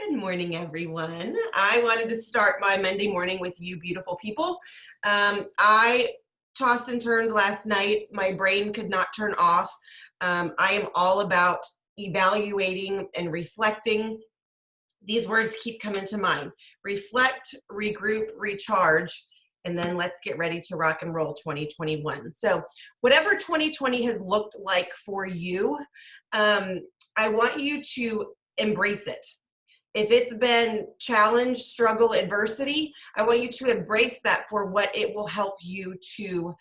Good morning, everyone. I wanted to start my Monday morning with you beautiful people. I tossed and turned last night. My brain could not turn off. I am all about evaluating and reflecting. These words keep coming to mind. Reflect, regroup, recharge, and then let's get ready to rock and roll 2021. So whatever 2020 has looked like for you, I want you to embrace it. If it's been challenge, struggle, adversity, I want you to embrace that for what it will help you to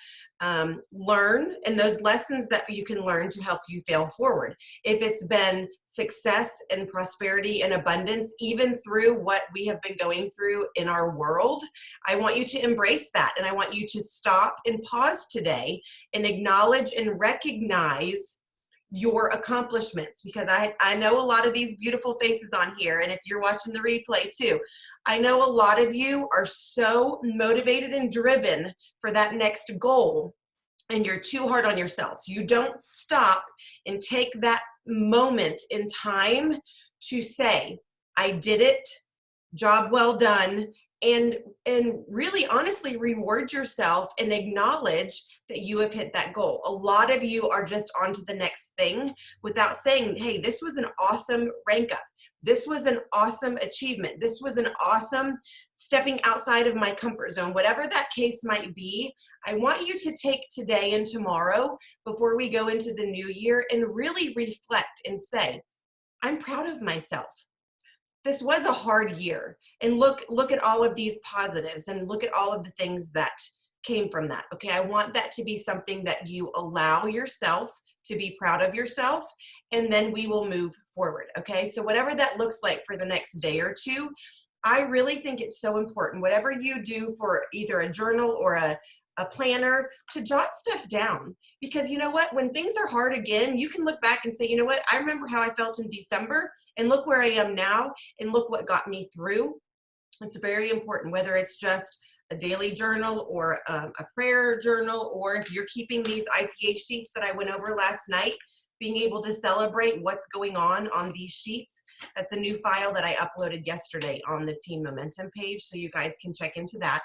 learn and those lessons that you can learn to help you fail forward. If it's been success and prosperity and abundance, even through what we have been going through in our world, I want you to embrace that. And I want you to stop and pause today and acknowledge and recognize your accomplishments, because I know a lot of these beautiful faces on here, and if you're watching the replay too, I know a lot of you are so motivated and driven for that next goal, and you're too hard on yourselves. You don't stop and take that moment in time to say, I did it, job well done, and really honestly reward yourself and acknowledge that you have hit that goal. A lot of you are just on to the next thing without saying, hey, this was an awesome rank up. This was an awesome achievement. This was an awesome stepping outside of my comfort zone. Whatever that case might be, I want you to take today and tomorrow before we go into the new year and really reflect and say, I'm proud of myself. This was a hard year, and look at all of these positives and look at all of the things that came from that. Okay, I want that to be something that you allow yourself to be proud of yourself, and then we will move forward. Okay, so whatever that looks like for the next day or two, I really think it's so important, whatever you do for either a journal or a planner, to jot stuff down. Because you know what, when things are hard again, you can look back and say, you know what, I remember how I felt in December, and look where I am now, and look what got me through. It's very important, whether it's just a daily journal or a prayer journal, or if you're keeping these IPA sheets that I went over last night, being able to celebrate what's going on these sheets. That's a new file that I uploaded yesterday on the Team Momentum page, so you guys can check into that.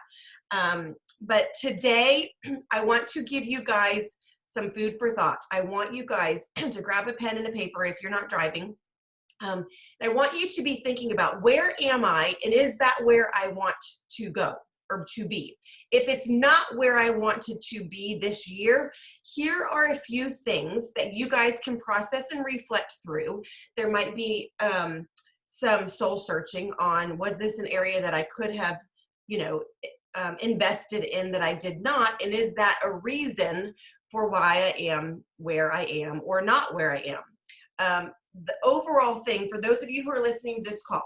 But today, I want to give you guys some food for thought. I want you guys to grab a pen and a paper if you're not driving. I want you to be thinking about, where am I, and is that where I want to go or to be? If it's not where I wanted to be this year, here are a few things that you guys can process and reflect through. There might be some soul searching on, was this an area that I could have, invested in that I did not, and is that a reason for why I am where I am or not where I am? The overall thing, for those of you who are listening to this call,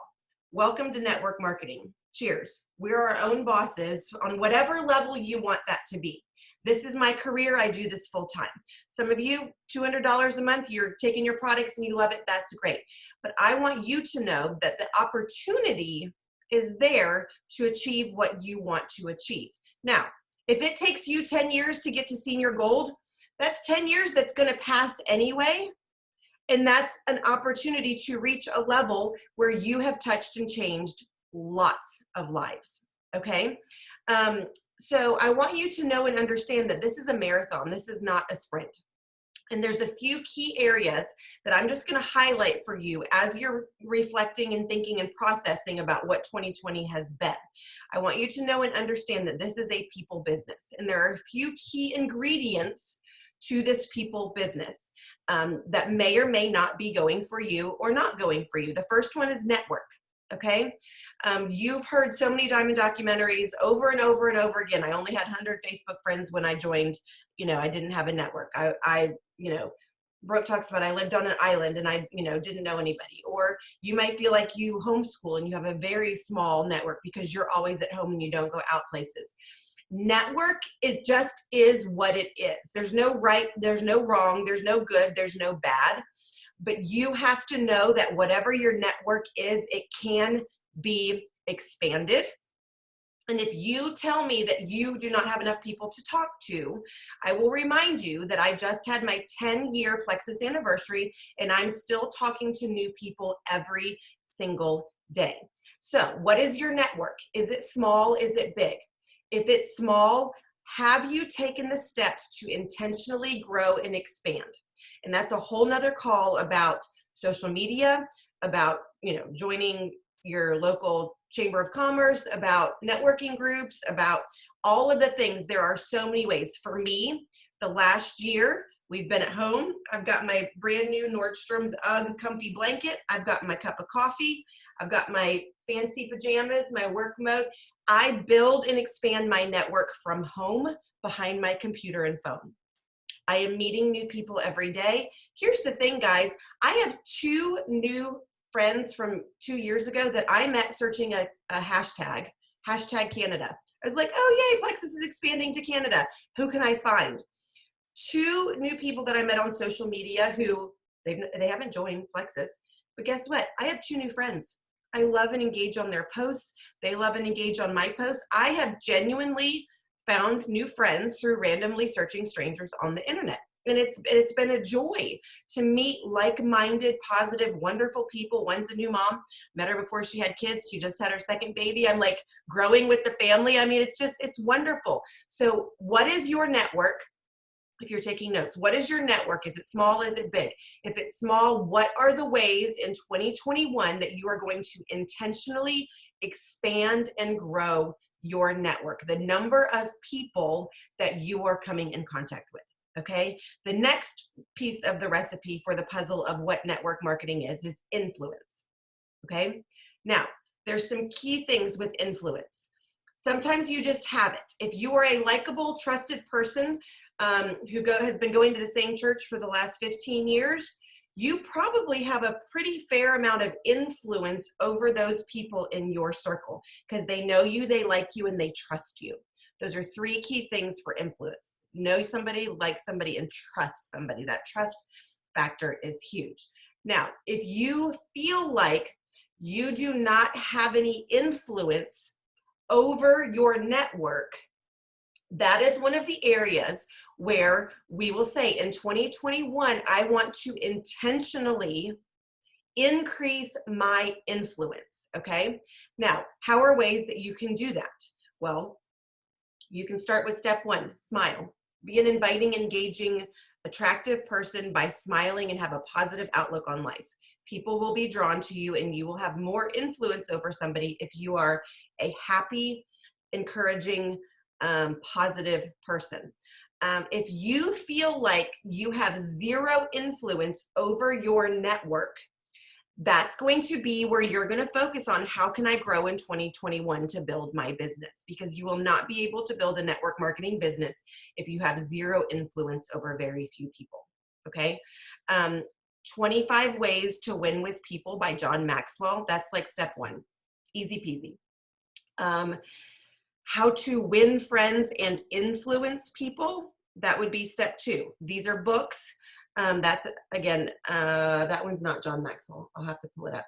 welcome to Network Marketing. Cheers. We're our own bosses on whatever level you want that to be. This is my career. I do this full time. Some of you, $200 a month, you're taking your products and you love it. That's great. But I want you to know that the opportunity is there to achieve what you want to achieve. Now, if it takes you 10 years to get to senior gold, that's 10 years that's going to pass anyway. And that's an opportunity to reach a level where you have touched and changed lots of lives, okay? So I want you to know and understand that this is a marathon. This is not a sprint. And there's a few key areas that I'm just going to highlight for you as you're reflecting and thinking and processing about what 2020 has been. I want you to know and understand that this is a people business, and there are a few key ingredients to this people business that may or may not be going for you or not going for you. The first one is network. Okay. You've heard so many diamond documentaries over and over and over again. I only had 100 Facebook friends when I joined. I didn't have a network. Brooke talks about, I lived on an island and I, didn't know anybody. Or you might feel like you homeschool and you have a very small network because you're always at home and you don't go out places. Network, it just is what it is. There's no right, there's no wrong, there's no good, there's no bad. But you have to know that whatever your network is, it can be expanded. And if you tell me that you do not have enough people to talk to, I will remind you that I just had my 10-year Plexus anniversary, and I'm still talking to new people every single day. So what is your network? Is it small? Is it big? If it's small, have you taken the steps to intentionally grow and expand? And that's a whole nother call about social media, about, joining your local chamber of commerce, about networking groups, about all of the things. There are so many ways. For me, the last year, we've been at home. I've got my brand new Nordstrom's UGG comfy blanket. I've got my cup of coffee. I've got my fancy pajamas, my work mode. I build and expand my network from home behind my computer and phone. I am meeting new people every day. Here's the thing, guys. I have 2 new friends from 2 years ago that I met searching a hashtag Canada. I was like, oh yay, Plexus is expanding to Canada. Who can I find? 2 new people that I met on social media who they haven't joined Plexus, but guess what? I have 2 new friends. I love and engage on their posts. They love and engage on my posts. I have genuinely found new friends through randomly searching strangers on the internet. And it's been a joy to meet like-minded, positive, wonderful people. One's a new mom. Met her before she had kids. She just had her second baby. I'm like growing with the family. I mean, it's wonderful. So what is your network? If you're taking notes, what is your network? Is it small? Is it big? If it's small, what are the ways in 2021 that you are going to intentionally expand and grow your network? The number of people that you are coming in contact with, okay? The next piece of the recipe for the puzzle of what network marketing is influence, okay? Now, there's some key things with influence. Sometimes you just have it. If you are a likable, trusted person, who has been going to the same church for the last 15 years, you probably have a pretty fair amount of influence over those people in your circle because they know you, they like you, and they trust you. Those are 3 key things for influence. Know somebody, like somebody, and trust somebody. That trust factor is huge. Now, if you feel like you do not have any influence over your network, that is one of the areas where we will say in 2021, I want to intentionally increase my influence, okay? Now, how are ways that you can do that? Well, you can start with step 1, smile. Be an inviting, engaging, attractive person by smiling and have a positive outlook on life. People will be drawn to you and you will have more influence over somebody if you are a happy, encouraging, positive person. If you feel like you have 0 influence over your network, that's going to be where you're going to focus on how can I grow in 2021 to build my business, because you will not be able to build a network marketing business if you have 0 influence over very few people. Okay. 25 Ways to Win with People by John Maxwell. That's like step 1. Easy peasy. How to Win Friends and Influence People. That would be step 2. These are books. That's, again, that one's not John Maxwell. I'll have to pull it up.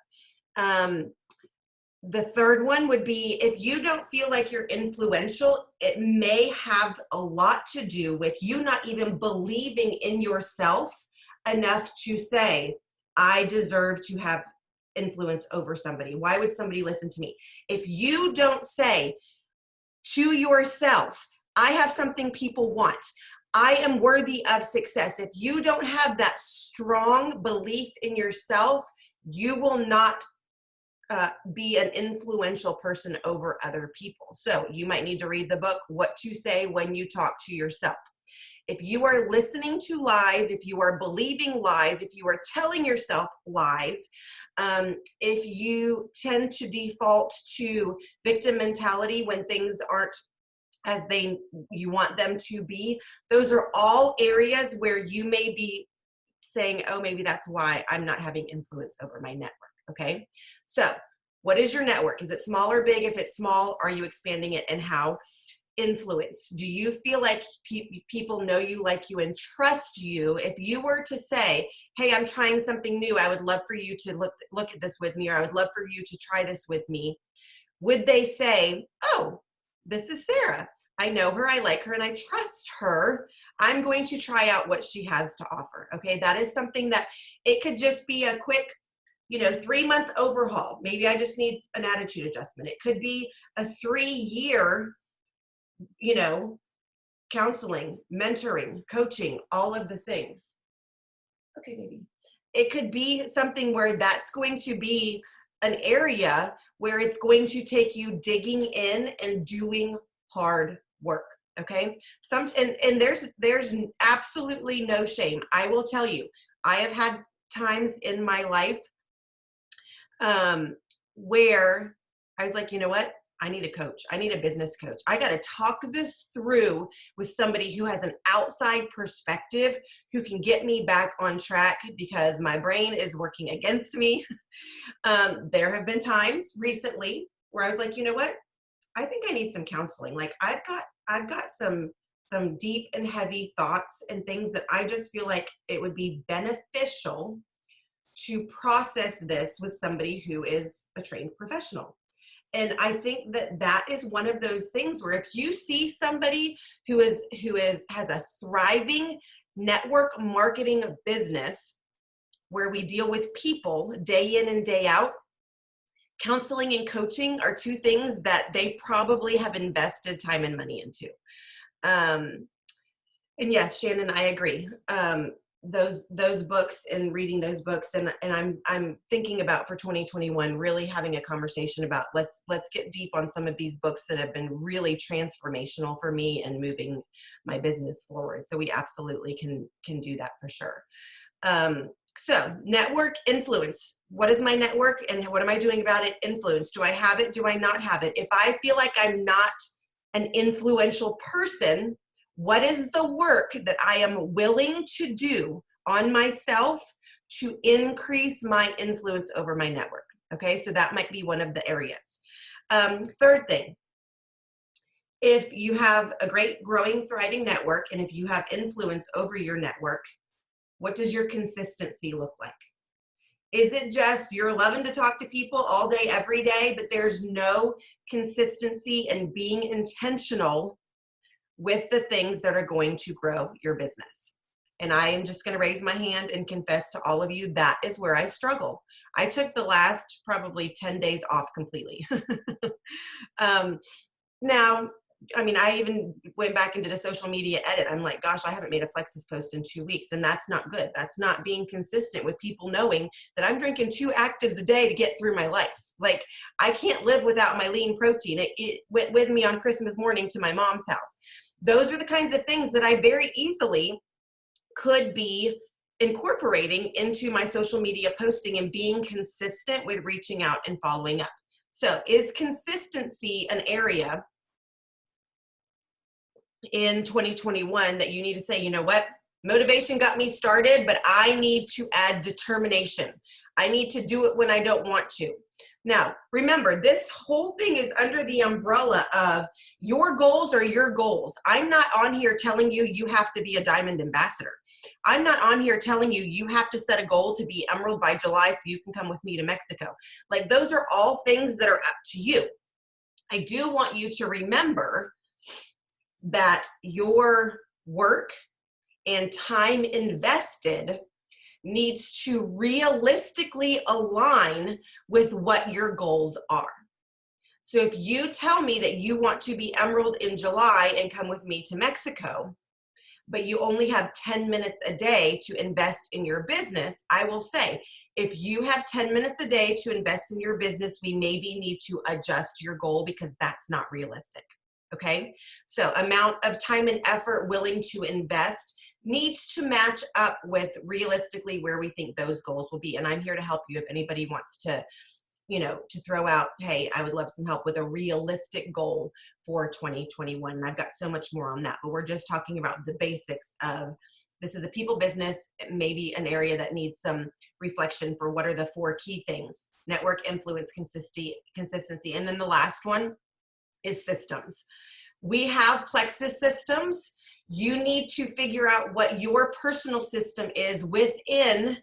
The third one would be, if you don't feel like you're influential, it may have a lot to do with you not even believing in yourself enough to say, I deserve to have influence over somebody. Why would somebody listen to me? If you don't say to yourself, I have something people want, I am worthy of success. If you don't have that strong belief in yourself, you will not be an influential person over other people. So you might need to read the book, What to Say When You Talk to Yourself. If you are listening to lies, if you are believing lies, if you are telling yourself lies, if you tend to default to victim mentality when things aren't as you want them to be, those are all areas where you may be saying, oh, maybe that's why I'm not having influence over my network. Okay. So what is your network? Is it small or big? If it's small, are you expanding it, and how? Influence. Do you feel like people know you, like you, and trust you? If you were to say, hey, I'm trying something new, I would love for you to look at this with me, or I would love for you to try this with me, would they say, oh, this is Sarah. I know her, I like her, and I trust her. I'm going to try out what she has to offer. Okay, that is something that it could just be a quick 3-month overhaul. Maybe I just need an attitude adjustment. It could be a 3-year, counseling, mentoring, coaching, all of the things. Okay, baby. It could be something where that's going to be an area where it's going to take you digging in and doing hard work. Okay. And there's absolutely no shame. I will tell you, I have had times in my life where I was like, you know what? I need a coach. I need a business coach. I got to talk this through with somebody who has an outside perspective, who can get me back on track because my brain is working against me. There have been times recently where I was like, you know what? I think I need some counseling. Like I've got some deep and heavy thoughts and things that I just feel like it would be beneficial to process this with somebody who is a trained professional. And I think that is one of those things where if you see somebody who has a thriving network marketing business where we deal with people day in and day out, counseling and coaching are two things that they probably have invested time and money into. And yes, Shannon, I agree. Those books and reading those books, and I'm thinking about for 2021 really having a conversation about let's get deep on some of these books that have been really transformational for me and moving my business forward. So we absolutely can do that for sure. So network influence. What is my network and what am I doing about it? Influence. Do I have it? Do I not have it? If I feel like I'm not an influential person, what is the work that I am willing to do on myself to increase my influence over my network? Okay, so that might be one of the areas. Third thing, if you have a great, growing, thriving network, and if you have influence over your network, what does your consistency look like? Is it just you're loving to talk to people all day, every day, but there's no consistency and being intentional with the things that are going to grow your business? And I am just going to raise my hand and confess to all of you, that is where I struggle. I took the last probably 10 days off completely. Now, I mean, I even went back and did a social media edit. I'm like, gosh, I haven't made a Plexus post in 2 weeks. And that's not good. That's not being consistent with people knowing that I'm drinking 2 actives a day to get through my life. Like, I can't live without my lean protein. It went with me on Christmas morning to my mom's house. Those are the kinds of things that I very easily could be incorporating into my social media posting and being consistent with reaching out and following up. So is consistency an area in 2021 that you need to say, you know what, motivation got me started, but I need to add determination. I need to do it when I don't want to. Now, remember, this whole thing is under the umbrella of your goals are your goals. I'm not on here telling you you have to be a diamond ambassador. I'm not on here telling you you have to set a goal to be emerald by July so you can come with me to Mexico. Like, those are all things that are up to you. I do want you to remember that your work and time invested needs to realistically align with what your goals are. So if you tell me that you want to be emerald in July and come with me to Mexico, but you only have 10 minutes a day to invest in your business, I will say, if you have 10 minutes a day to invest in your business, we maybe need to adjust your goal because that's not realistic. Okay, so amount of time and effort willing to invest needs to match up with realistically where we think those goals will be. And I'm here to help you if anybody wants to, to throw out, hey, I would love some help with a realistic goal for 2021. And I've got so much more on that, but we're just talking about the basics of this is a people business, maybe an area that needs some reflection for what are the 4 key things: network, influence, consistency. And then the last one is systems. We have Plexus systems. You need to figure out what your personal system is within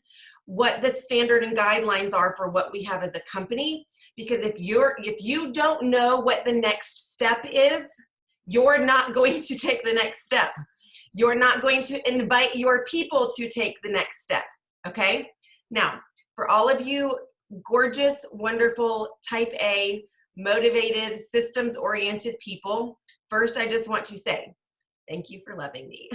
what the standard and guidelines are for what we have as a company. Because if you don't know what the next step is, you're not going to take the next step. You're not going to invite your people to take the next step. Okay? Now, for all of you gorgeous, wonderful, type A, motivated, systems-oriented people, first I just want to say, thank you for loving me.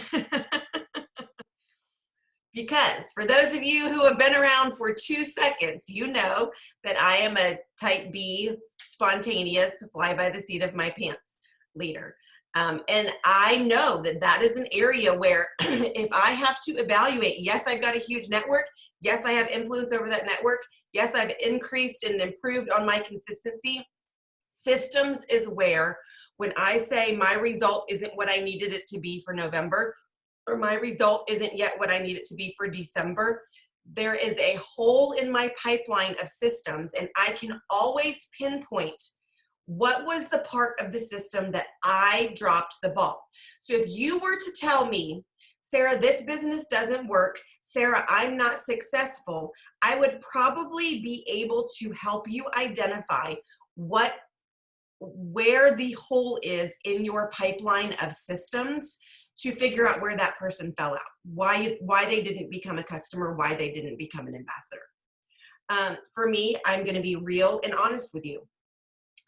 Because for those of you who have been around for 2 seconds, you know that I am a type B, spontaneous, fly by the seat of my pants leader. And I know that that is an area where if I have to evaluate, yes, I've got a huge network. Yes, I have influence over that network. Yes, I've increased and improved on my consistency. Systems is where, when I say my result isn't what I needed it to be for November, or my result isn't yet what I need it to be for December, there is a hole in my pipeline of systems, and I can always pinpoint what was the part of the system that I dropped the ball. So if you were to tell me, Sarah, this business doesn't work, Sarah, I'm not successful, I would probably be able to help you identify where the hole is in your pipeline of systems to figure out where that person fell out, why they didn't become a customer, why they didn't become an ambassador. For me, I'm going to be real and honest with you.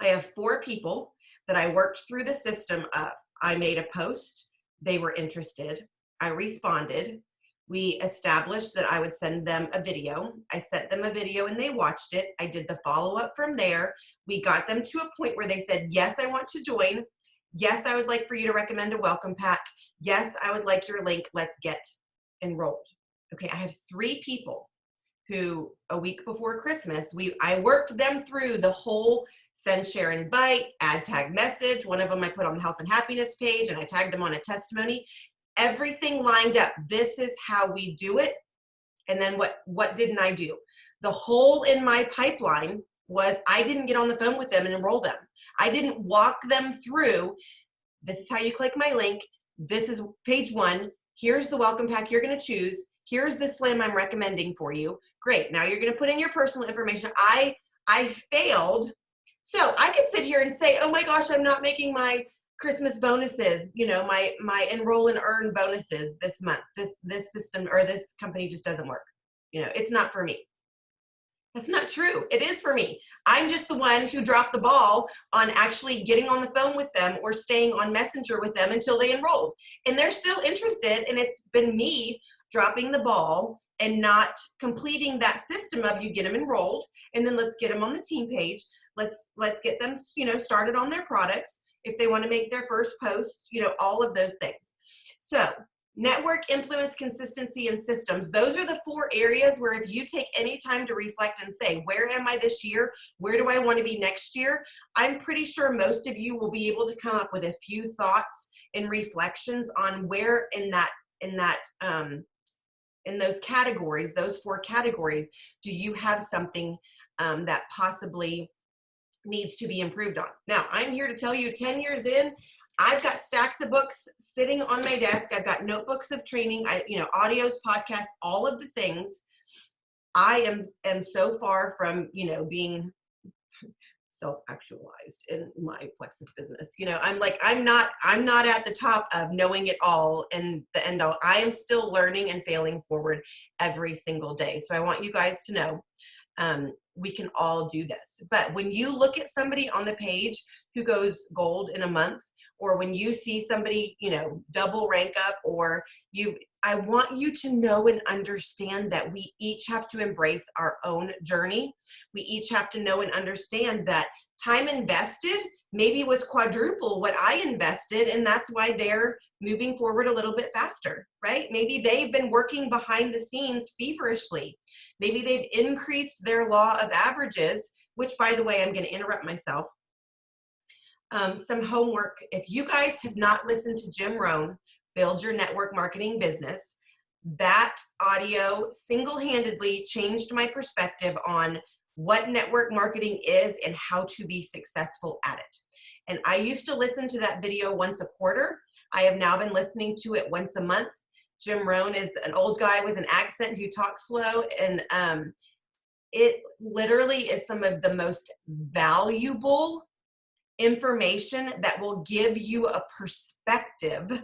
I have 4 people that I worked through the system of. I made a post, they were interested, I responded, we established that I would send them a video. I sent them a video and they watched it. I did the follow-up from there. We got them to a point where they said, yes, I want to join. Yes, I would like for you to recommend a welcome pack. Yes, I would like your link. Let's get enrolled. Okay, I have 3 people who a week before Christmas, I worked them through the whole send, share, invite, add, tag, message. One of them I put on the health and happiness page and I tagged them on a testimony. Everything lined up. This is how we do it. And then what didn't I do? The hole in my pipeline was I didn't get on the phone with them and enroll them. I didn't walk them through, this is how you click my link. This is page 1. Here's the welcome pack you're going to choose. Here's the slam I'm recommending for you. Great. Now you're going to put in your personal information. I failed. So I could sit here and say, oh my gosh, I'm not making my Christmas bonuses, you know, my enroll and earn bonuses this month. This system or this company just doesn't work. You know, it's not for me. That's not true. It is for me. I'm just the one who dropped the ball on actually getting on the phone with them or staying on Messenger with them until they enrolled. And they're still interested, and it's been me dropping the ball and not completing that system of you get them enrolled, and then let's get them on the team page. Let's get them, you know, started on their products. If they want to make their first post, you know, all of those things. So network, influence, consistency, and systems. Those are the 4 areas where if you take any time to reflect and say, where am I this year? Where do I want to be next year? I'm pretty sure most of you will be able to come up with a few thoughts and reflections on where in those categories, those 4 categories, do you have something that possibly needs to be improved on. Now, I'm here to tell you 10 years in, I've got stacks of books sitting on my desk. I've got notebooks of training, audios, podcasts, all of the things. I am so far from, being self-actualized in my Plexus business. I'm not at the top of knowing it all and the end all. I am still learning and failing forward every single day. So I want you guys to know, we can all do this. But when you look at somebody on the page who goes gold in a month, or when you see somebody, double rank up, I want you to know and understand that we each have to embrace our own journey. We each have to know and understand that time invested maybe was quadruple what I invested, and that's why they're moving forward a little bit faster, right? Maybe they've been working behind the scenes feverishly. Maybe they've increased their law of averages, which, by the way, I'm going to interrupt myself. Some homework. If you guys have not listened to Jim Rohn, Build Your Network Marketing Business, that audio single-handedly changed my perspective on what network marketing is and how to be successful at it. And I used to listen to that video once a quarter. I have now been listening to it once a month. Jim Rohn is an old guy with an accent who talks slow, and it literally is some of the most valuable information that will give you a perspective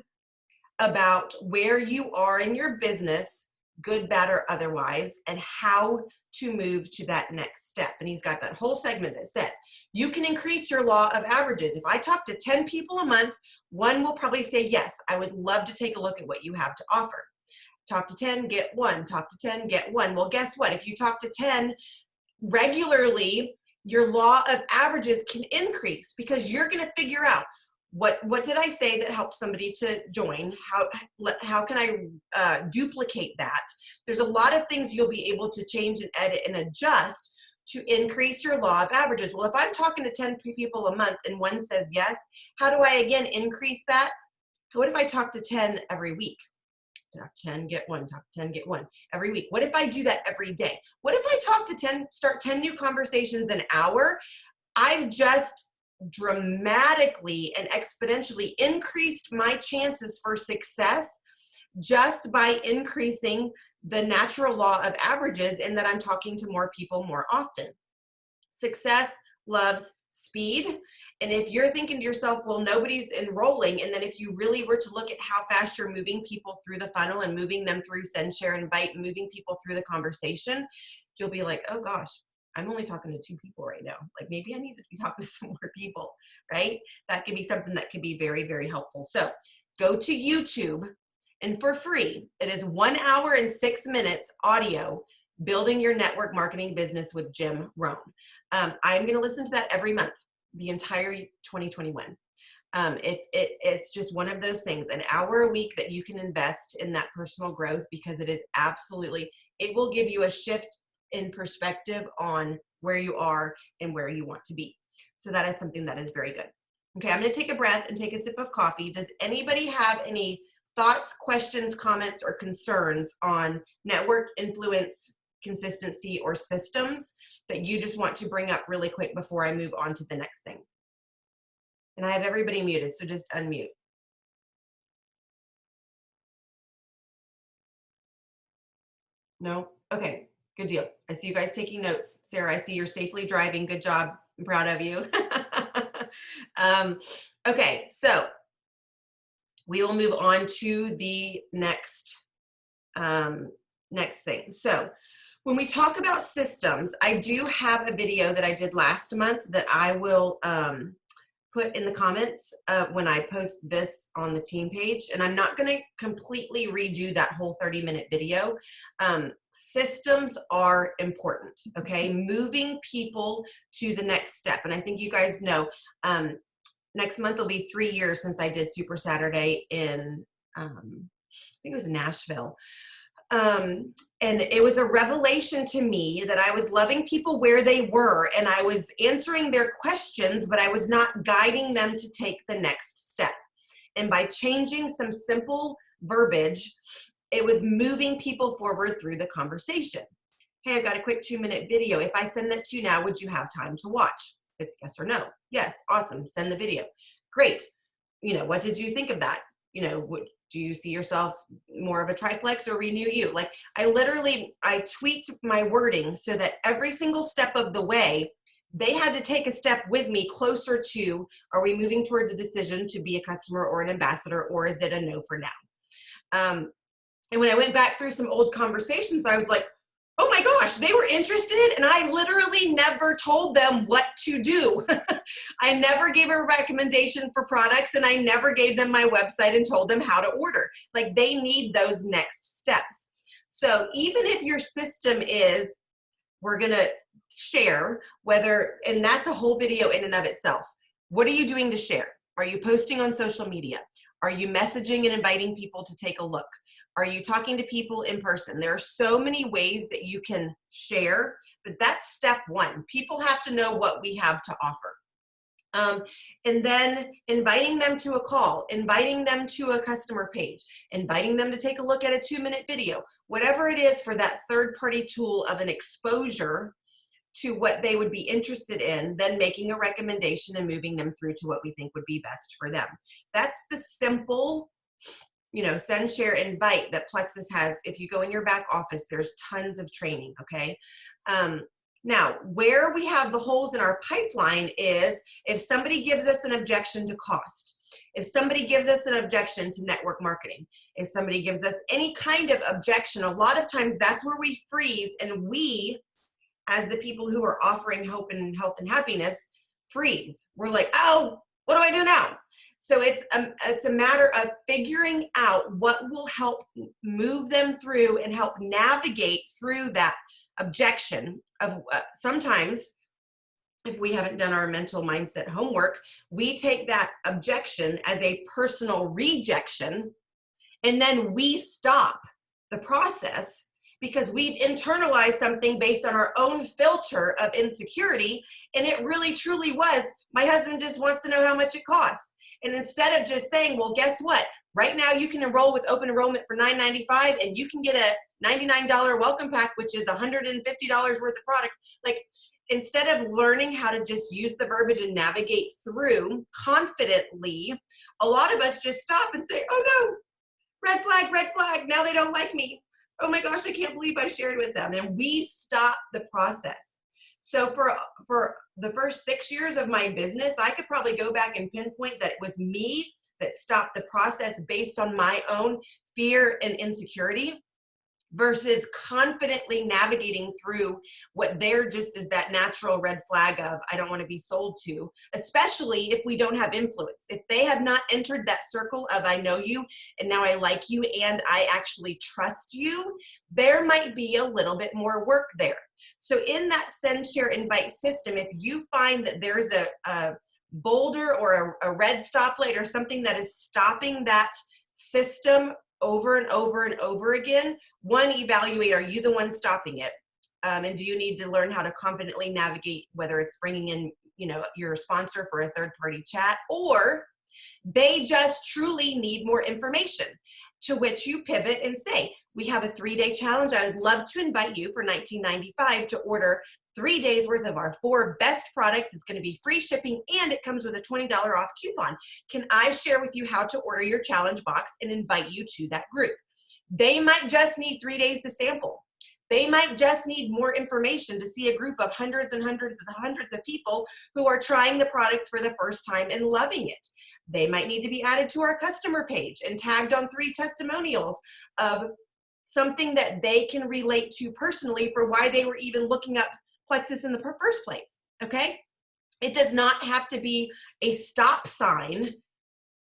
about where you are in your business, good, bad, or otherwise, and how to move to that next step. And he's got that whole segment that says, you can increase your law of averages. If I talk to 10 people a month, one will probably say, yes, I would love to take a look at what you have to offer. Talk to 10, get one. Talk to 10, get one. Well, guess what? If you talk to 10 regularly, your law of averages can increase because you're going to figure out what did I say that helped somebody to join? How can I duplicate that? There's a lot of things you'll be able to change and edit and adjust to increase your law of averages. Well, if I'm talking to 10 people a month and one says yes, how do I again increase that? What if I talk to 10 every week? Talk 10, get one, talk 10, get one every week. What if I do that every day? What if I talk to 10, start 10 new conversations an hour? I've just dramatically and exponentially increased my chances for success just by increasing the natural law of averages and that I'm talking to more people more often. Success loves speed. And if you're thinking to yourself, well, nobody's enrolling, and then if you really were to look at how fast you're moving people through the funnel and moving them through send, share, invite, and moving people through the conversation, you'll be like, oh gosh, I'm only talking to 2 people right now. Like maybe I need to be talking to some more people, right? That could be something that could be very, very helpful. So go to YouTube, and for free, it is 1 hour and 6 minutes audio, Building Your Network Marketing Business with Jim Rohn. I'm going to listen to that every month, the entire 2021. It's just one of those things, an hour a week that you can invest in that personal growth, because it is absolutely, it will give you a shift in perspective on where you are and where you want to be. So that is something that is very good. Okay, I'm going to take a breath and take a sip of coffee. Does anybody have any thoughts, questions, comments, or concerns on network influence, consistency, or systems that you just want to bring up really quick before I move on to the next thing? And I have everybody muted, so just unmute. No? Okay, good deal. I see you guys taking notes. Sarah, I see you're safely driving. Good job. I'm proud of you. Okay, so we will move on to the next thing. So when we talk about systems, I do have a video that I did last month that I will put in the comments when I post this on the team page. And I'm not going to completely redo that whole 30-minute video. Systems are important, okay? Moving people to the next step. And I think you guys know, next month will be 3 years since I did Super Saturday in, I think it was in Nashville. And it was a revelation to me that I was loving people where they were, and I was answering their questions, but I was not guiding them to take the next step. And by changing some simple verbiage, it was moving people forward through the conversation. Hey, I've got a quick 2-minute video. If I send that to you now, would you have time to watch? It's yes or no. Yes, awesome. Send the video. Great. You know, what did you think of that? You know, do you see yourself more of a triplex or renew you? Like I tweaked my wording so that every single step of the way, they had to take a step with me closer to, are we moving towards a decision to be a customer or an ambassador, or is it a no for now? And when I went back through some old conversations, I was like, oh my gosh, they were interested, and I literally never told them what to do. I never gave a recommendation for products, and I never gave them my website and told them how to order. Like, they need those next steps. So even if your system is, we're gonna share, and that's a whole video in and of itself. What are you doing to share? Are you posting on social media? Are you messaging and inviting people to take a look? Are you talking to people in person? There are so many ways that you can share, but that's step one. People have to know what we have to offer. And then inviting them to a call, inviting them to a customer page, inviting them to take a look at a 2-minute video, whatever it is for that third-party tool of an exposure to what they would be interested in, then making a recommendation and moving them through to what we think would be best for them. That's the simple, send, share, invite that Plexus has. If you go in your back office, there's tons of training, okay? Now, where we have the holes in our pipeline is if somebody gives us an objection to cost, if somebody gives us an objection to network marketing, if somebody gives us any kind of objection, a lot of times that's where we freeze and we as the people who are offering hope and health and happiness freeze. We're like, oh, what do I do now? So it's a matter of figuring out what will help move them through and help navigate through that objection of sometimes if we haven't done our mental mindset homework, we take that objection as a personal rejection, and then we stop the process because we've internalized something based on our own filter of insecurity, and it really truly was, my husband just wants to know how much it costs. And instead of just saying, well, guess what? Right now you can enroll with open enrollment for $9.95 and you can get a $99 welcome pack, which is $150 worth of product. Like, instead of learning how to just use the verbiage and navigate through confidently, a lot of us just stop and say, oh no, red flag, now they don't like me. Oh my gosh, I can't believe I shared with them. And we stop the process. So for the first 6 years of my business, I could probably go back and pinpoint that it was me that stopped the process based on my own fear and insecurity versus confidently navigating through what they're just is that natural red flag of, I don't want to be sold to, especially if we don't have influence. If they have not entered that circle of, I know you and now I like you and I actually trust you, there might be a little bit more work there. So in that send, share, invite system, if you find that there's a boulder or a red stoplight or something that is stopping that system over and over and over again, one, evaluate, are you the one stopping it? And do you need to learn how to confidently navigate, whether it's bringing in, your sponsor for a third-party chat, or they just truly need more information, to which you pivot and say, we have a 3-day challenge. I would love to invite you for $19.95 to order 3 days worth of our 4 best products. It's going to be free shipping and it comes with a $20 off coupon. Can I share with you how to order your challenge box and invite you to that group? They might just need 3 days to sample. They might just need more information to see a group of hundreds and hundreds and hundreds of people who are trying the products for the first time and loving it. They might need to be added to our customer page and tagged on 3 testimonials of something that they can relate to personally for why they were even looking up Plexus in the first place, okay? It does not have to be a stop sign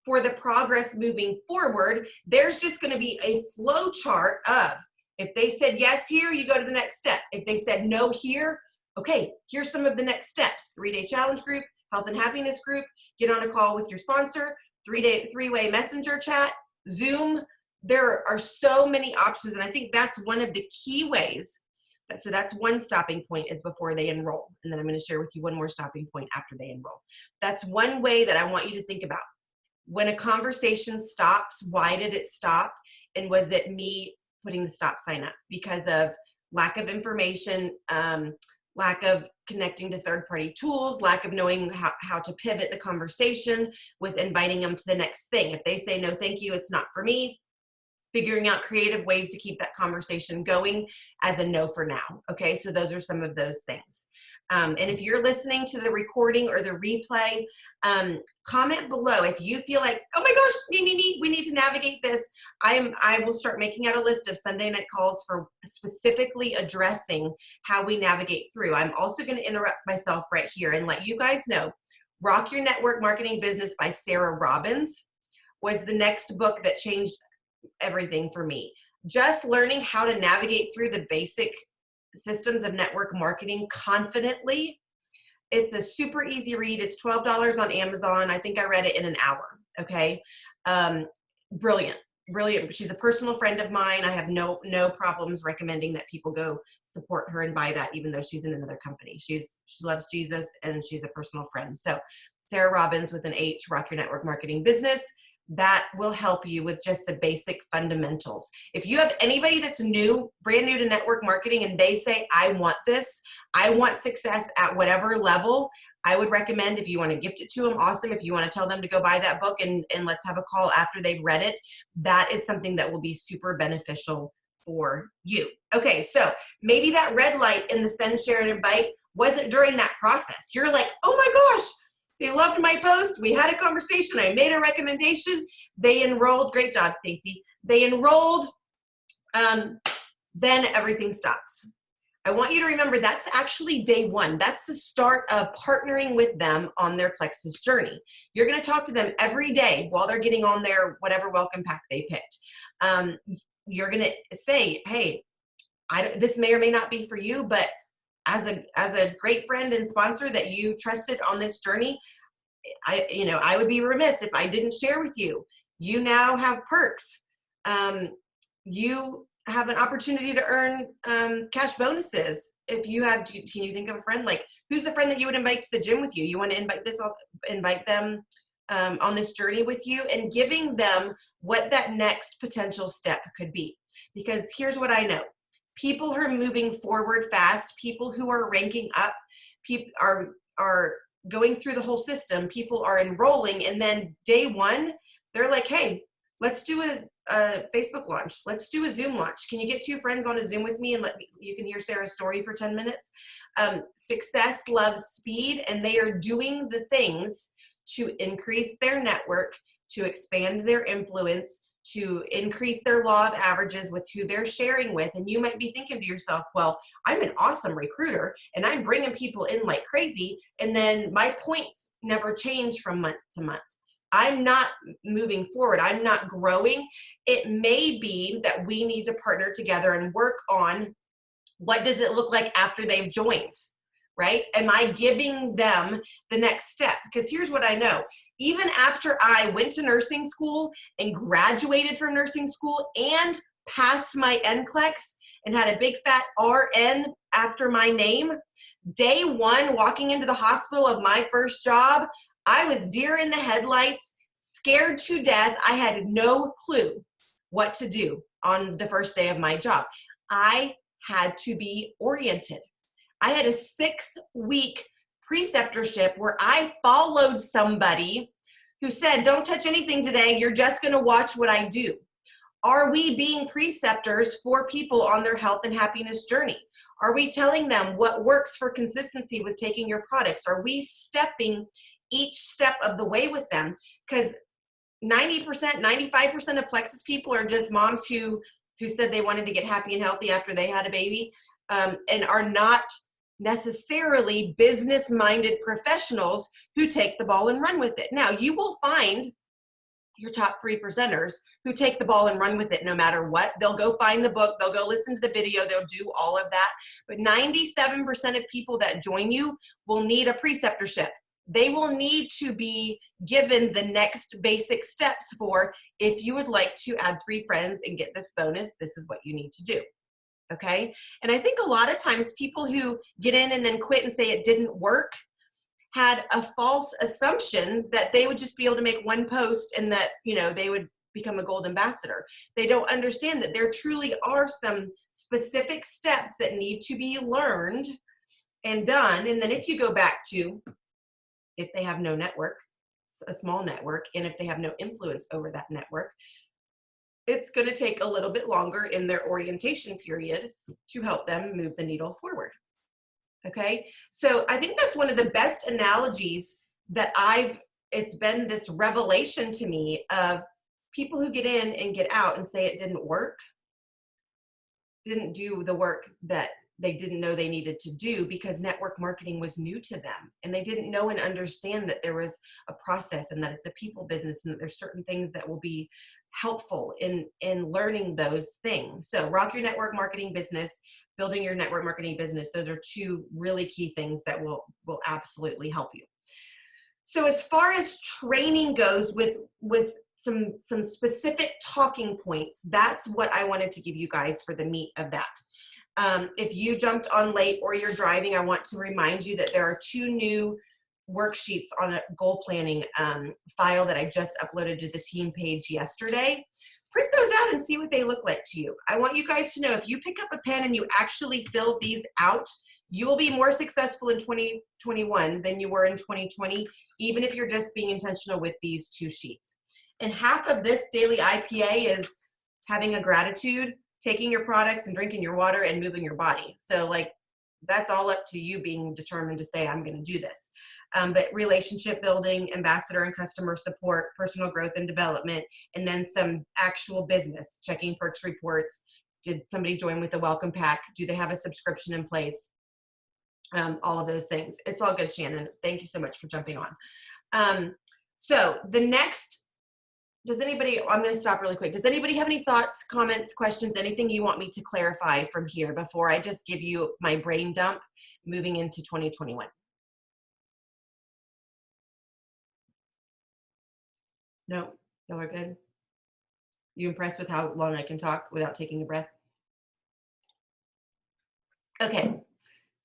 for the progress moving forward. There's just going to be a flow chart of, if they said yes here, you go to the next step. If they said no here, okay, here's some of the next steps. 3-day challenge group, health and happiness group, get on a call with your sponsor, 3-way messenger chat, Zoom. There are so many options, and I think that's one of the key ways. So that's one stopping point, is before they enroll. And then I'm going to share with you one more stopping point after they enroll. That's one way that I want you to think about. When a conversation stops, why did it stop? And was it me putting the stop sign up because of lack of information, lack of connecting to third-party tools, lack of knowing how to pivot the conversation with inviting them to the next thing? If they say, no, thank you, it's not for me, figuring out creative ways to keep that conversation going as a no for now. Okay, so those are some of those things. And if you're listening to the recording or the replay, comment below if you feel like, oh my gosh, me, we need to navigate this. I will start making out a list of Sunday night calls for specifically addressing how we navigate through. I'm also going to interrupt myself right here and let you guys know, Rock Your Network Marketing Business by Sarah Robbins was the next book that changed everything for me. Just learning how to navigate through the basic systems of network marketing confidently. It's a super easy read. It's $12 on Amazon. I think I read it in an hour. Okay. Brilliant. She's a personal friend of mine. I have no problems recommending that people go support her and buy that, even though she's in another company. She loves Jesus and she's a personal friend. So Sarah Robbins with an H, Rock Your Network Marketing Business. That will help you with just the basic fundamentals. If you have anybody that's brand new to network marketing, and they say, I want this, I want success at whatever level, I would recommend, if you want to gift it to them, awesome. If you want to tell them to go buy that book and let's have a call after they've read it, that is something that will be super beneficial for you. Okay, so maybe that red light in the send, share, and invite wasn't during that process. You're like, oh my gosh, they loved my post. We had a conversation. I made a recommendation. They enrolled. Great job, Stacy. They enrolled. Then everything stops. I want you to remember that's actually day one. That's the start of partnering with them on their Plexus journey. You're going to talk to them every day while they're getting on their whatever welcome pack they picked. You're going to say, hey, this may or may not be for you, but as a great friend and sponsor that you trusted on this journey, I would be remiss if I didn't share with you. You now have perks. You have an opportunity to earn cash bonuses. If you have, can you think of a friend? Like, who's the friend that you would invite to the gym with you? You want to invite them on this journey with you, and giving them what that next potential step could be. Because here's what I know. People who are moving forward fast, people who are ranking up, people are going through the whole system, people are enrolling, and then day one, they're like, hey, let's do a Facebook launch. Let's do a Zoom launch. Can you get 2 friends on a Zoom with me and you can hear Sarah's story for 10 minutes? Success loves speed, and they are doing the things to increase their network, to expand their influence, to increase their law of averages with who they're sharing with. And you might be thinking to yourself, well, I'm an awesome recruiter and I'm bringing people in like crazy, and then my points never change from month to month. I'm not moving forward. I'm not growing. It may be that we need to partner together and work on what does it look like after they've joined, right? Am I giving them the next step? Because here's what I know. Even after I went to nursing school and graduated from nursing school and passed my NCLEX and had a big fat RN after my name, day one, walking into the hospital of my first job, I was deer in the headlights, scared to death. I had no clue what to do on the first day of my job. I had to be oriented. I had a 6-week preceptorship where I followed somebody who said, don't touch anything today. You're just going to watch what I do. Are we being preceptors for people on their health and happiness journey? Are we telling them what works for consistency with taking your products? Are we stepping each step of the way with them? Because 90%, 95% of Plexus people are just moms who said they wanted to get happy and healthy after they had a baby, and are not necessarily business-minded professionals who take the ball and run with it. Now, you will find your top 3 presenters who take the ball and run with it no matter what. They'll go find the book, they'll go listen to the video, they'll do all of that. But 97% of people that join you will need a preceptorship. They will need to be given the next basic steps for, if you would like to add 3 friends and get this bonus, this is what you need to do. Okay? And I think a lot of times people who get in and then quit and say it didn't work had a false assumption that they would just be able to make one post and that, they would become a gold ambassador. They don't understand that there truly are some specific steps that need to be learned and done. And then if you go back to, if they have no network, a small network, and if they have no influence over that network, it's going to take a little bit longer in their orientation period to help them move the needle forward. Okay, so I think that's one of the best analogies that it's been this revelation to me of people who get in and get out and say it didn't work, didn't do the work that they didn't know they needed to do because network marketing was new to them. And they didn't know and understand that there was a process and that it's a people business and that there's certain things that will be helpful in learning those things. So Rock Your Network Marketing Business, building your network marketing business, those are 2 really key things that will absolutely help you. So as far as training goes with some specific talking points, that's what I wanted to give you guys for the meat of that. If you jumped on late or you're driving, I want to remind you that there are 2 new worksheets on a goal planning file that I just uploaded to the team page yesterday. Print those out and see what they look like to you. I want you guys to know if you pick up a pen and you actually fill these out, you will be more successful in 2021 than you were in 2020, even if you're just being intentional with these 2 sheets. And half of this daily IPA is having a gratitude, taking your products and drinking your water and moving your body. So that's all up to you being determined to say, I'm going to do this. But relationship building, ambassador and customer support, personal growth and development, and then some actual business, checking perks reports, Did somebody join with a welcome pack? Do they have a subscription in place? All of those things. It's all good, Shannon. Thank you so much for jumping on. So the next, I'm going to stop really quick. Does anybody have any thoughts, comments, questions, anything you want me to clarify from here before I just give you my brain dump moving into 2021? No, y'all are good. You impressed with how long I can talk without taking a breath? Okay.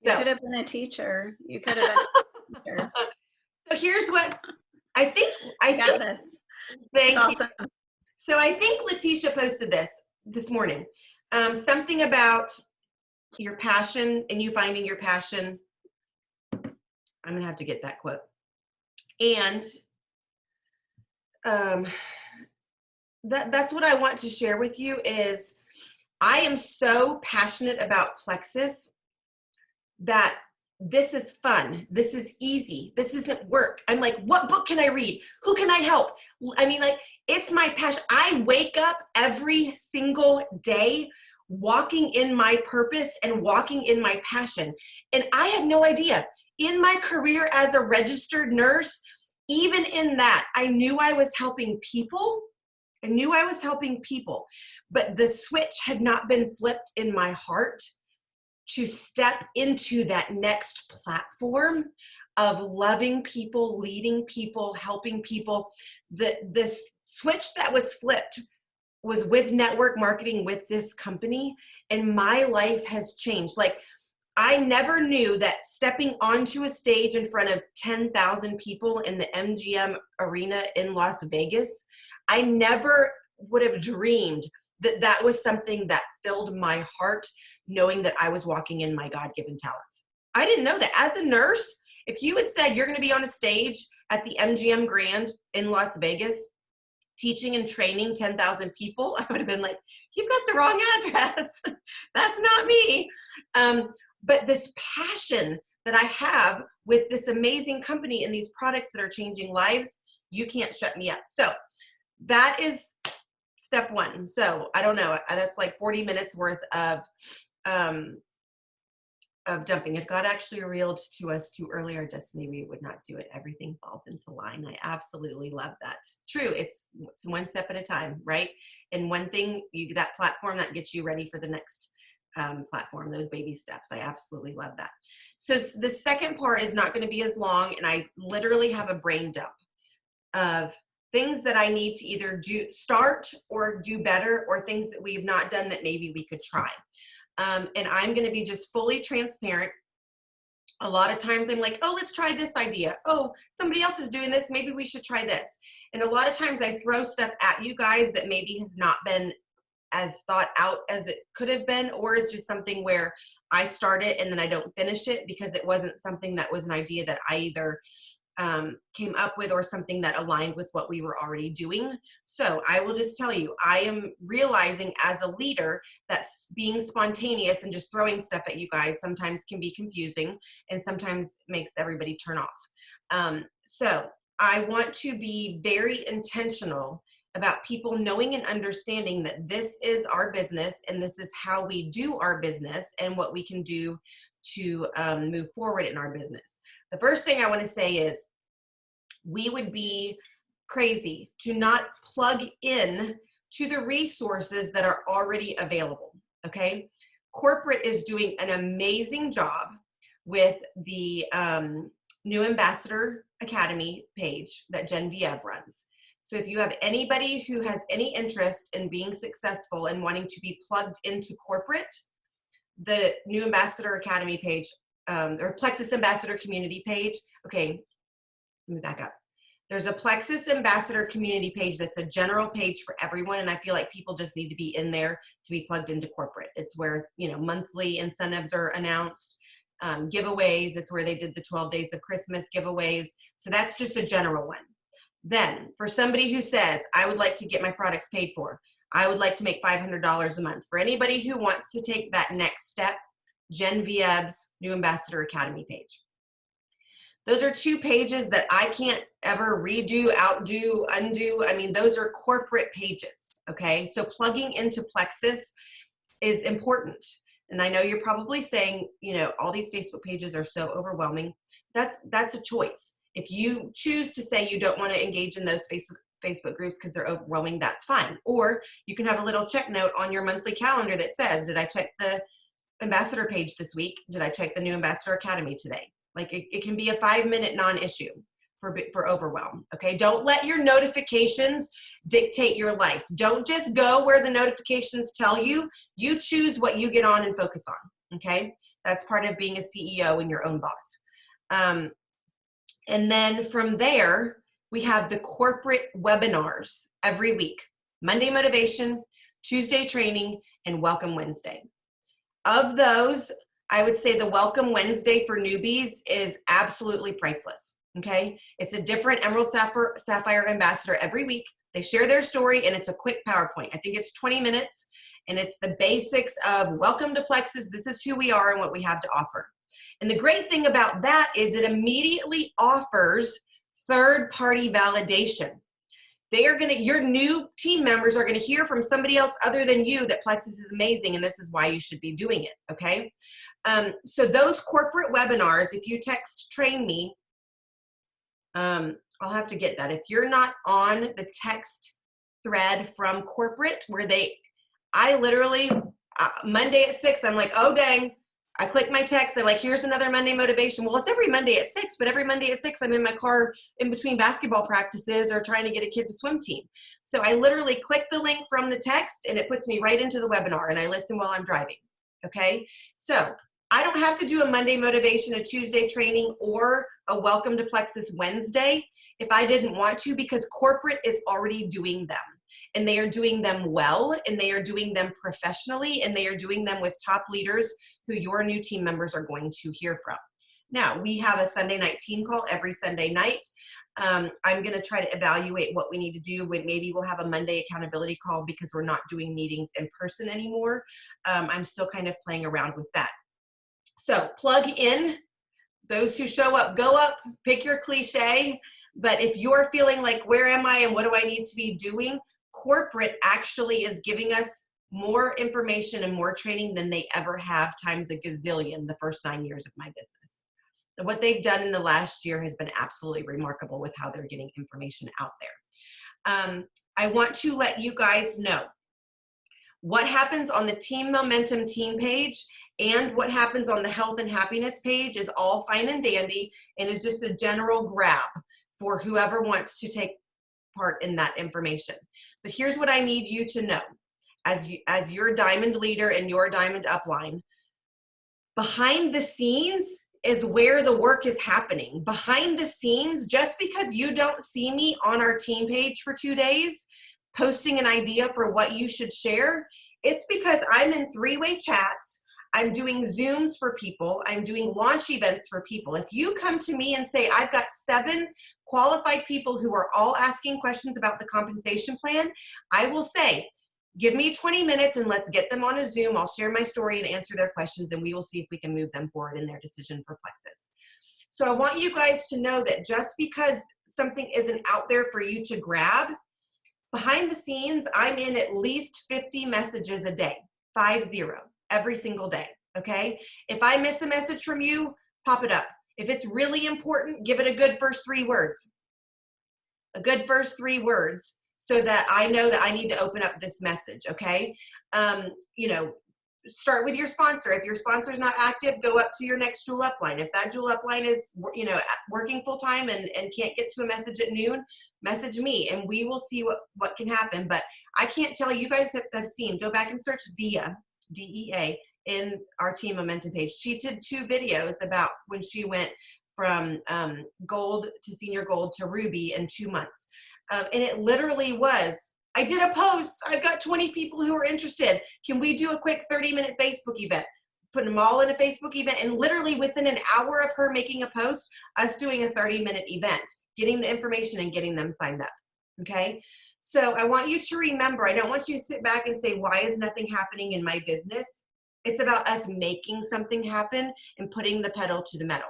You could have been a teacher. You could have been a teacher. So here's what I think. Got this. Thank you. Awesome. So I think Letitia posted this morning. Something about your passion and you finding your passion. I'm going to have to get that quote. And that's what I want to share with you is I am so passionate about Plexus that this is fun. This is easy. This isn't work. I'm like, what book can I read? Who can I help? I mean, like, it's my passion. I wake up every single day walking in my purpose and walking in my passion. And I had no idea. In my career as a registered nurse, even in that, I knew I was helping people. But the switch had not been flipped in my heart to step into that next platform of loving people, leading people, helping people. This switch that was flipped was with network marketing with this company, and my life has changed. Like, I never knew that stepping onto a stage in front of 10,000 people in the MGM Arena in Las Vegas, I never would have dreamed that that was something that filled my heart, knowing that I was walking in my God-given talents. I didn't know that. As a nurse, if you had said you're going to be on a stage at the MGM Grand in Las Vegas, teaching and training 10,000 people, I would have been like, you've got the wrong address. That's not me. But this passion that I have with this amazing company and these products that are changing lives, you can't shut me up. So that is step one. So I don't know, that's like 40 minutes worth of dumping. If God actually revealed to us too early our destiny, we would not do it. Everything falls into line. I absolutely love that. True. It's one step at a time, right? And one thing, that platform that gets you ready for the next platform, those baby steps. I absolutely love that. So the second part is not going to be as long, and I literally have a brain dump of things that I need to either start or do better, or things that we've not done that maybe we could try. And I'm going to be just fully transparent. A lot of times I'm like, oh, let's try this idea. Oh, somebody else is doing this. Maybe we should try this. And a lot of times I throw stuff at you guys that maybe has not been as thought out as it could have been, or it's just something where I start it and then I don't finish it because it wasn't something that was an idea that I either came up with or something that aligned with what we were already doing. So I will just tell you, I am realizing as a leader that being spontaneous and just throwing stuff at you guys sometimes can be confusing and sometimes makes everybody turn off. So I want to be very intentional about people knowing and understanding that this is our business and this is how we do our business and what we can do to move forward in our business. The first thing I want to say is we would be crazy to not plug in to the resources that are already available, okay? Corporate is doing an amazing job with the New Ambassador Academy page that Genevieve runs. So if you have anybody who has any interest in being successful and wanting to be plugged into corporate, the New Ambassador Academy page, or Plexus Ambassador Community page. Okay, let me back up. There's a Plexus Ambassador Community page that's a general page for everyone, and I feel like people just need to be in there to be plugged into corporate. It's where, you know, monthly incentives are announced, giveaways. It's where they did the 12 Days of Christmas giveaways. So that's just a general one. Then for somebody who says, I would like to get my products paid for, I would like to make $500 a month. For anybody who wants to take that next step, Genevieve's New Ambassador Academy page. Those are two pages that I can't ever redo, outdo, undo. I mean, those are corporate pages, okay? So plugging into Plexus, is important. And I know you're probably saying, you know, all these Facebook pages are so overwhelming. That's a choice. If you choose to say you don't want to engage in those Facebook groups because they're overwhelming, that's fine. Or you can have a little check note on your monthly calendar that says, did I check the ambassador page this week? Did I check the new Ambassador Academy today? Like it can be a 5-minute non-issue for overwhelm. Okay, don't let your notifications dictate your life. Don't just go where the notifications tell you. You choose what you get on and focus on. Okay, that's part of being a CEO and your own boss. And then from there, we have the corporate webinars every week. Monday motivation, Tuesday training, and Welcome Wednesday. Of those, I would say the Welcome Wednesday for newbies is absolutely priceless. Okay, it's a different Emerald Sapphire ambassador every week. They share their story and it's a quick PowerPoint. I think it's 20 minutes and it's the basics of welcome to Plexus. This is who we are and what we have to offer. And the great thing about that is it immediately offers third-party validation. Your new team members are gonna hear from somebody else other than you that Plexus is amazing and this is why you should be doing it, okay? So those corporate webinars, if you text train me, I'll have to get that. If you're not on the text thread from corporate where I literally, Monday at 6, I'm like, oh dang, I click my text, I'm like, here's another Monday motivation. Well, it's every Monday at 6, but every Monday at 6, I'm in my car in between basketball practices or trying to get a kid to swim team. So I literally click the link from the text and it puts me right into the webinar and I listen while I'm driving, okay? So I don't have to do a Monday motivation, a Tuesday training, or a Welcome to Plexus Wednesday if I didn't want to, because corporate is already doing them. And they are doing them well, and they are doing them professionally, and they are doing them with top leaders who your new team members are going to hear from. Now, we have a Sunday night team call every Sunday night. I'm going to try to evaluate what we need to do. Maybe we'll have a Monday accountability call because we're not doing meetings in person anymore. I'm still kind of playing around with that. So plug in. Those who show up, go up, pick your cliche. But if you're feeling like, where am I and what do I need to be doing? Corporate actually is giving us more information and more training than they ever have times a gazillion the first 9 years of my business. And what they've done in the last year has been absolutely remarkable with how they're getting information out there. I want to let you guys know what happens on the Team Momentum team page and what happens on the Health and Happiness page is all fine and dandy and is just a general grab for whoever wants to take part in that information. But here's what I need you to know as your diamond leader and your diamond upline. Behind the scenes is where the work is happening. Behind the scenes, just because you don't see me on our team page for 2 days, posting an idea for what you should share, it's because I'm in 3-way chats. I'm doing Zooms for people. I'm doing launch events for people. If you come to me and say, I've got 7 qualified people who are all asking questions about the compensation plan, I will say, give me 20 minutes and let's get them on a Zoom. I'll share my story and answer their questions and we will see if we can move them forward in their decision for Plexus. So I want you guys to know that just because something isn't out there for you to grab, behind the scenes, I'm in at least 50 messages a day, 50, every single day, okay? If I miss a message from you, pop it up. If it's really important, give it a good first 3 words. A good first 3 words so that I know that I need to open up this message, okay? You know, start with your sponsor. If your sponsor's not active, go up to your next Jewel Upline. If that Jewel Upline is, you know, working full time and can't get to a message at noon, message me and we will see what can happen. But I can't tell you guys have seen, go back and search Dia, D-E-A, in our Team Momentum page. She did 2 videos about when she went from gold to senior gold to ruby in 2 months. And it literally was, I did a post, I've got 20 people who are interested. Can we do a quick 30-minute Facebook event? Put them all in a Facebook event, and literally within an hour of her making a post, us doing a 30-minute event, getting the information and getting them signed up, okay? So I want you to remember, I don't want you to sit back and say, why is nothing happening in my business? It's about us making something happen and putting the pedal to the metal.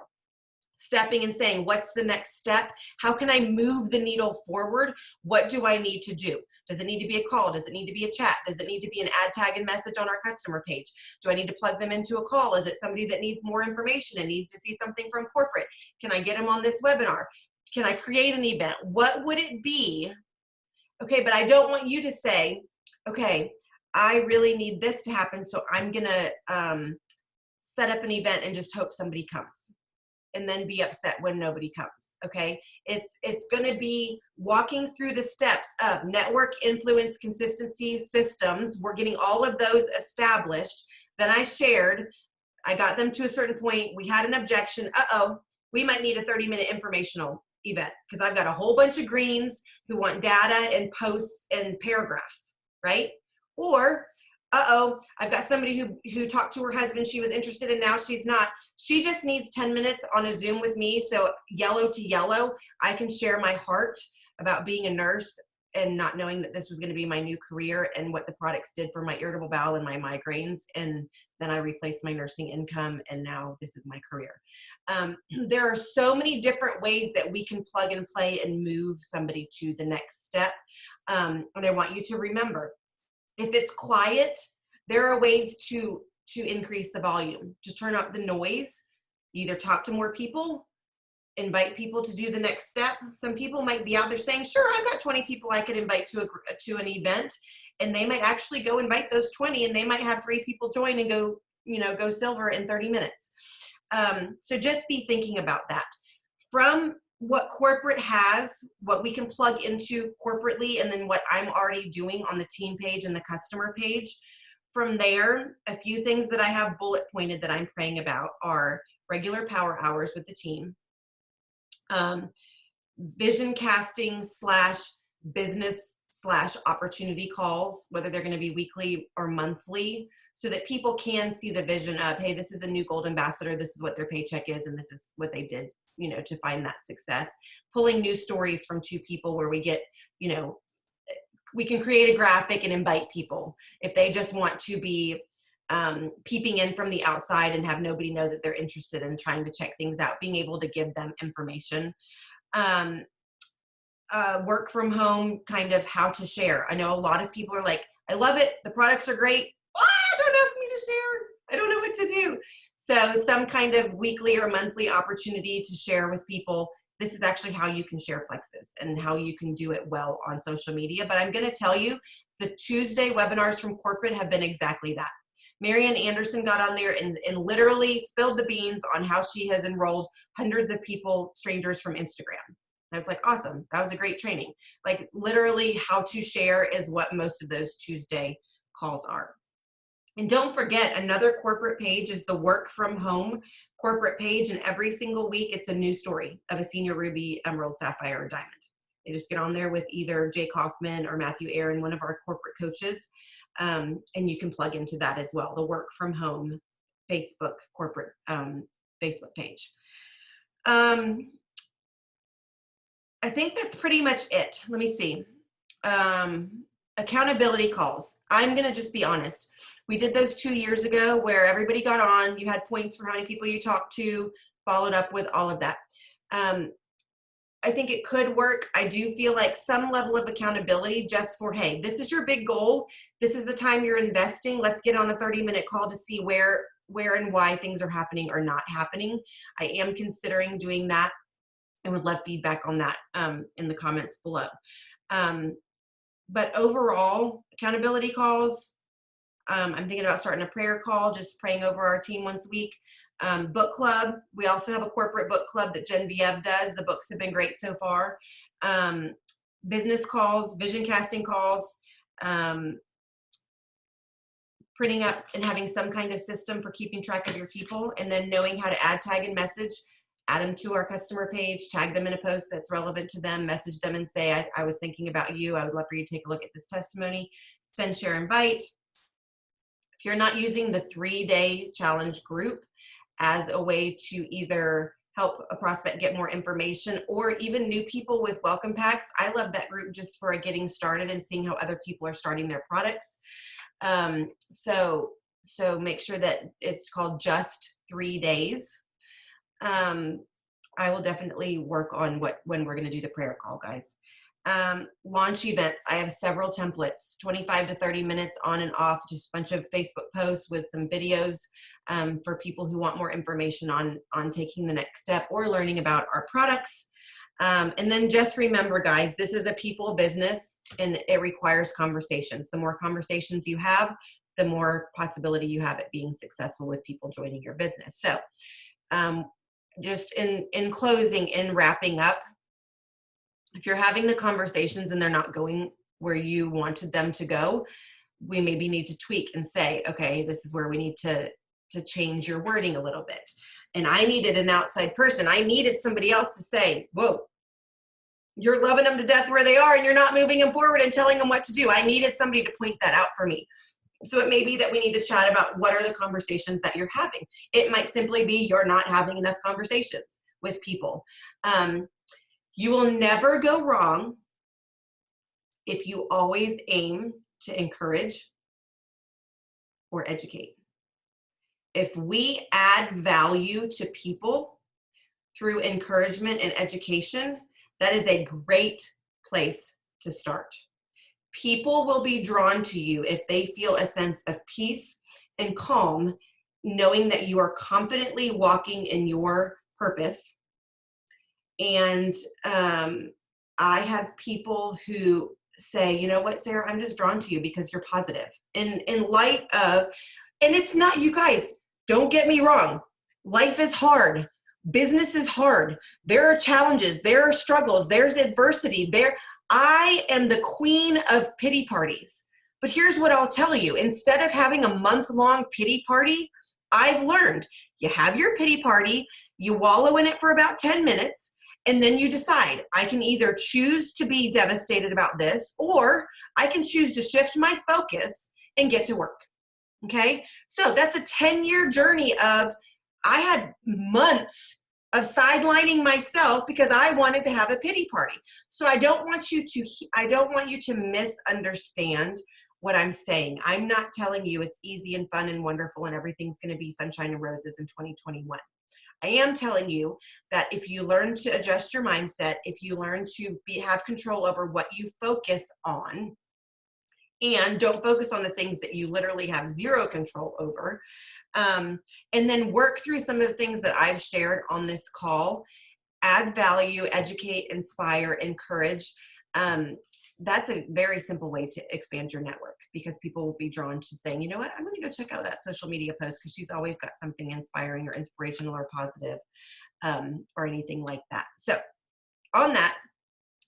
stepping and saying, what's the next step? How can I move the needle forward? What do I need to do? Does it need to be a call? Does it need to be a chat? Does it need to be an ad tag and message on our customer page? Do I need to plug them into a call? Is it somebody that needs more information and needs to see something from corporate? Can I get them on this webinar? Can I create an event? What would it be? Okay, but I don't want you to say, okay, I really need this to happen, so I'm gonna set up an event and just hope somebody comes, and then be upset when nobody comes. Okay, it's going to be walking through the steps of network, influence, consistency, systems. We're getting all of those established. Then I shared, I got them to a certain point. We had an objection. We might need a 30-minute informational event because I've got a whole bunch of greens who want data and posts and paragraphs, right? Or I've got somebody who talked to her husband, she was interested and now she's not. She just needs 10 minutes on a Zoom with me. So yellow to yellow, I can share my heart about being a nurse and not knowing that this was going to be my new career and what the products did for my irritable bowel and my migraines. And then I replaced my nursing income and now this is my career. There are so many different ways that we can plug and play and move somebody to the next step. And I want you to remember, if it's quiet, there are ways to increase the volume, to turn up the noise. Either talk to more people, invite people to do the next step. Some people might be out there saying, sure, I've got 20 people I could invite to an event, and they might actually go invite those 20, and they might have 3 people join and go silver in 30 minutes. So just be thinking about that. From what corporate has, what we can plug into corporately, and then what I'm already doing on the team page and the customer page. From there, a few things that I have bullet pointed that I'm praying about are regular power hours with the team, vision casting / business / opportunity calls, whether they're going to be weekly or monthly, so that people can see the vision of, hey, this is a new gold ambassador, this is what their paycheck is, and this is what they did, to find that success. Pulling news stories from 2 people where we get, we can create a graphic and invite people if they just want to be peeping in from the outside and have nobody know that they're interested in trying to check things out, being able to give them information. Work from home, kind of how to share. I know a lot of people are like, I love it, the products are great. Don't ask me to share. I don't know what to do. So some kind of weekly or monthly opportunity to share with people. This is actually how you can share Plexus and how you can do it well on social media. But I'm going to tell you, the Tuesday webinars from corporate have been exactly that. Marianne Anderson got on there and literally spilled the beans on how she has enrolled hundreds of people, strangers from Instagram. I was like, awesome. That was a great training. Like literally how to share is what most of those Tuesday calls are. And don't forget, another corporate page is the work from home corporate page. And every single week, it's a new story of a senior Ruby, Emerald, Sapphire, or Diamond. They just get on there with either Jay Kaufman or Matthew Aaron, one of our corporate coaches. And you can plug into that as well, the work from home Facebook corporate Facebook page. I think that's pretty much it. Let me see. Accountability calls. I'm going to just be honest. We did those 2 years ago where everybody got on. You had points for how many people you talked to, followed up with all of that. I think it could work. I do feel like some level of accountability just for, hey, this is your big goal. This is the time you're investing. Let's get on a 30-minute call to see where and why things are happening or not happening. I am considering doing that and would love feedback on that in the comments below. But overall, accountability calls, I'm thinking about starting a prayer call, just praying over our team once a week. Book club, we also have a corporate book club that Genevieve does. The books have been great so far. Business calls, vision casting calls, printing up and having some kind of system for keeping track of your people, and then knowing how to add, tag, and message. Add them to our customer page, tag them in a post that's relevant to them, message them and say, I was thinking about you. I would love for you to take a look at this testimony. Send, share, invite. If you're not using the 3-day challenge group as a way to either help a prospect get more information or even new people with welcome packs, I love that group just for getting started and seeing how other people are starting their products. So make sure that it's called Just 3 Days. I will definitely work on when we're going to do the prayer call, guys. Launch events. I have several templates, 25 to 30 minutes on and off, just a bunch of Facebook posts with some videos for people who want more information on taking the next step or learning about our products. And then just remember, guys, this is a people business and it requires conversations. The more conversations you have, the more possibility you have at being successful with people joining your business. So just in closing, in wrapping up, if you're having the conversations and they're not going where you wanted them to go, we maybe need to tweak and say, okay, this is where we need to change your wording a little bit. And I needed an outside person. I needed somebody else to say, whoa, you're loving them to death where they are and you're not moving them forward and telling them what to do. I needed somebody to point that out for me. So it may be that we need to chat about what are the conversations that you're having. It might simply be you're not having enough conversations with people. You will never go wrong if you always aim to encourage or educate. If we add value to people through encouragement and education, that is a great place to start. People will be drawn to you if they feel a sense of peace and calm, knowing that you are confidently walking in your purpose. And I have people who say, you know what, Sarah, I'm just drawn to you because you're positive. In light of, and it's not, you guys, don't get me wrong. Life is hard. Business is hard. There are challenges. There are struggles. There's adversity. I am the queen of pity parties. But here's what I'll tell you. Instead of having a month-long pity party, I've learned you have your pity party, you wallow in it for about 10 minutes, and then you decide, I can either choose to be devastated about this, or I can choose to shift my focus and get to work. Okay? So that's a 10-year journey of, I had months of sidelining myself because I wanted to have a pity party. So I don't want you to misunderstand what I'm saying. I'm not telling you it's easy and fun and wonderful and everything's going to be sunshine and roses in 2021. I am telling you that if you learn to adjust your mindset, if you learn to have control over what you focus on, and don't focus on the things that you literally have zero control over, and then work through some of the things that I've shared on this call, add value, educate, inspire, encourage. That's a very simple way to expand your network, because people will be drawn to saying, you know what, I'm going to go check out that social media post because she's always got something inspiring or inspirational or positive, or anything like that. So on that,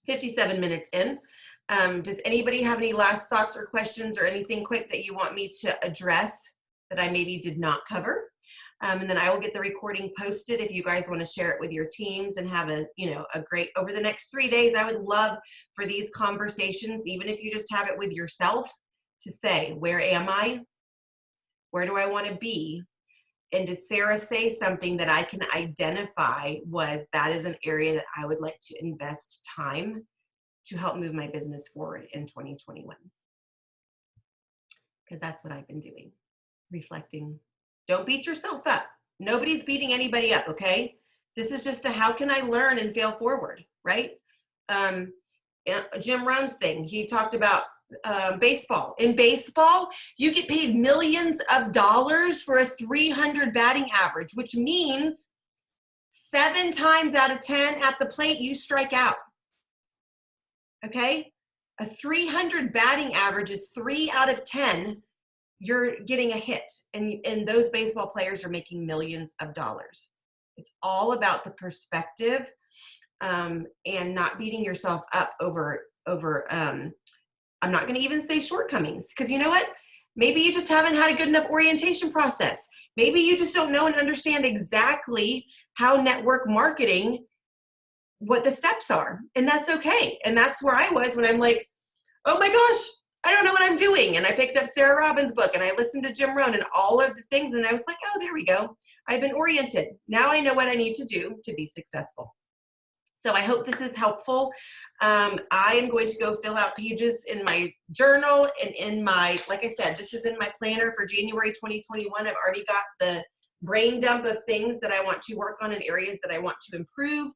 57 minutes in, does anybody have any last thoughts or questions or anything quick that you want me to address that I maybe did not cover? And then I will get the recording posted if you guys want to share it with your teams and have a great, over the next 3 days, I would love for these conversations, even if you just have it with yourself, to say, where am I? Where do I want to be? And did Sarah say something that I can identify that is an area that I would like to invest time to help move my business forward in 2021? Because that's what I've been doing, reflecting. Don't beat yourself up. Nobody's beating anybody up, okay? This is just how can I learn and fail forward, right? Jim Rohn's thing, he talked about baseball. In baseball, you get paid millions of dollars for a 300 batting average, which means 7 times out of 10 at the plate, you strike out, okay? A 300 batting average is 3 out of 10 you're getting a hit, and those baseball players are making millions of dollars. It's all about the perspective, and not beating yourself up over I'm not going to even say shortcomings, because you know what? Maybe you just haven't had a good enough orientation process. Maybe you just don't know and understand exactly how network marketing, what the steps are, and that's okay. And that's where I was when I'm like, oh my gosh, I don't know what I'm doing. And I picked up Sarah Robbins' book and I listened to Jim Rohn and all of the things. And I was like, oh, there we go. I've been oriented. Now I know what I need to do to be successful. So I hope this is helpful. I am going to go fill out pages in my journal and in my, like I said, this is in my planner for January 2021. I've already got brain dump of things that I want to work on and areas that I want to improve.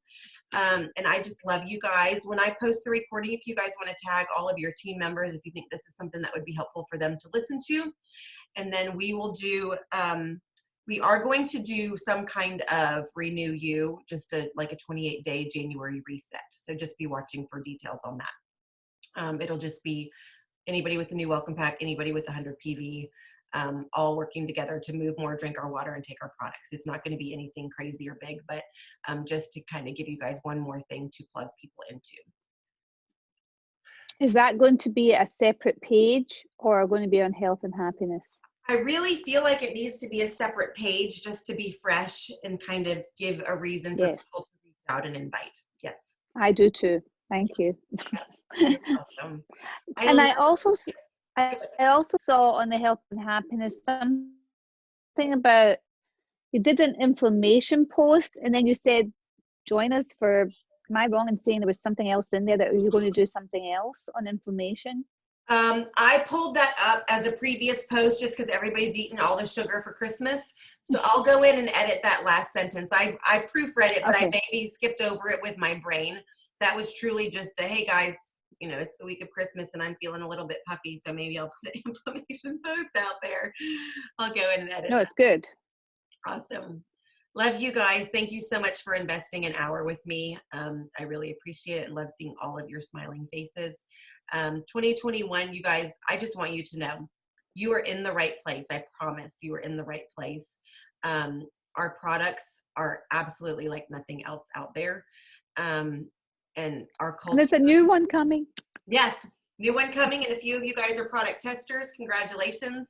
And I just love you guys. When I post the recording, if you guys want to tag all of your team members, if you think this is something that would be helpful for them to listen to, and then we will do, we are going to do some kind of renew you, just like a 28-day January reset. So just be watching for details on that. It'll just be anybody with a new welcome pack, anybody with 100 PV, all working together to move more, drink our water, and take our products. It's not going to be anything crazy or big, but just to kind of give you guys one more thing to plug people into. Is that going to be a separate page or going to be on health and happiness? I really feel like it needs to be a separate page just to be fresh and kind of give a reason for Yes. people to reach out and invite. Yes. I do too. Thank you. You're welcome. And I also saw on the health and happiness something about, you did an inflammation post and then you said, join us for, am I wrong in saying there was something else in there that you're going to do something else on inflammation? I pulled that up as a previous post just because everybody's eating all the sugar for Christmas. So I'll go in and edit that last sentence. I proofread it, but Okay. I maybe skipped over it with my brain. That was truly just a, hey guys, you know, it's the week of Christmas and I'm feeling a little bit puffy, so maybe I'll put an inflammation post out there. I'll go in and edit. No, it's good. Awesome. Love you guys. Thank you so much for investing an hour with me. I really appreciate it and love seeing all of your smiling faces. 2021, you guys, I just want you to know you are in the right place. I promise you are in the right place. Our products are absolutely like nothing else out there. And our culture. And there's a new one coming. Yes, new one coming, and a few of you guys are product testers. Congratulations.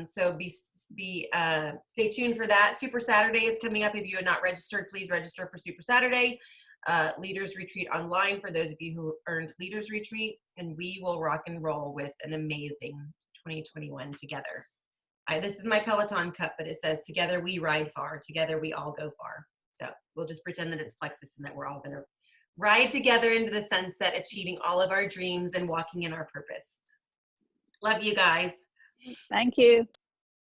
So stay tuned for that. Super Saturday is coming up. If you are not registered, please register for Super Saturday. Leaders Retreat online for those of you who earned Leaders Retreat, and we will rock and roll with an amazing 2021 together. This is my Peloton cup, but it says, together we ride far, together we all go far. So we'll just pretend that it's Plexus and that we're all going to ride together into the sunset, achieving all of our dreams and walking in our purpose. Love you guys. Thank you.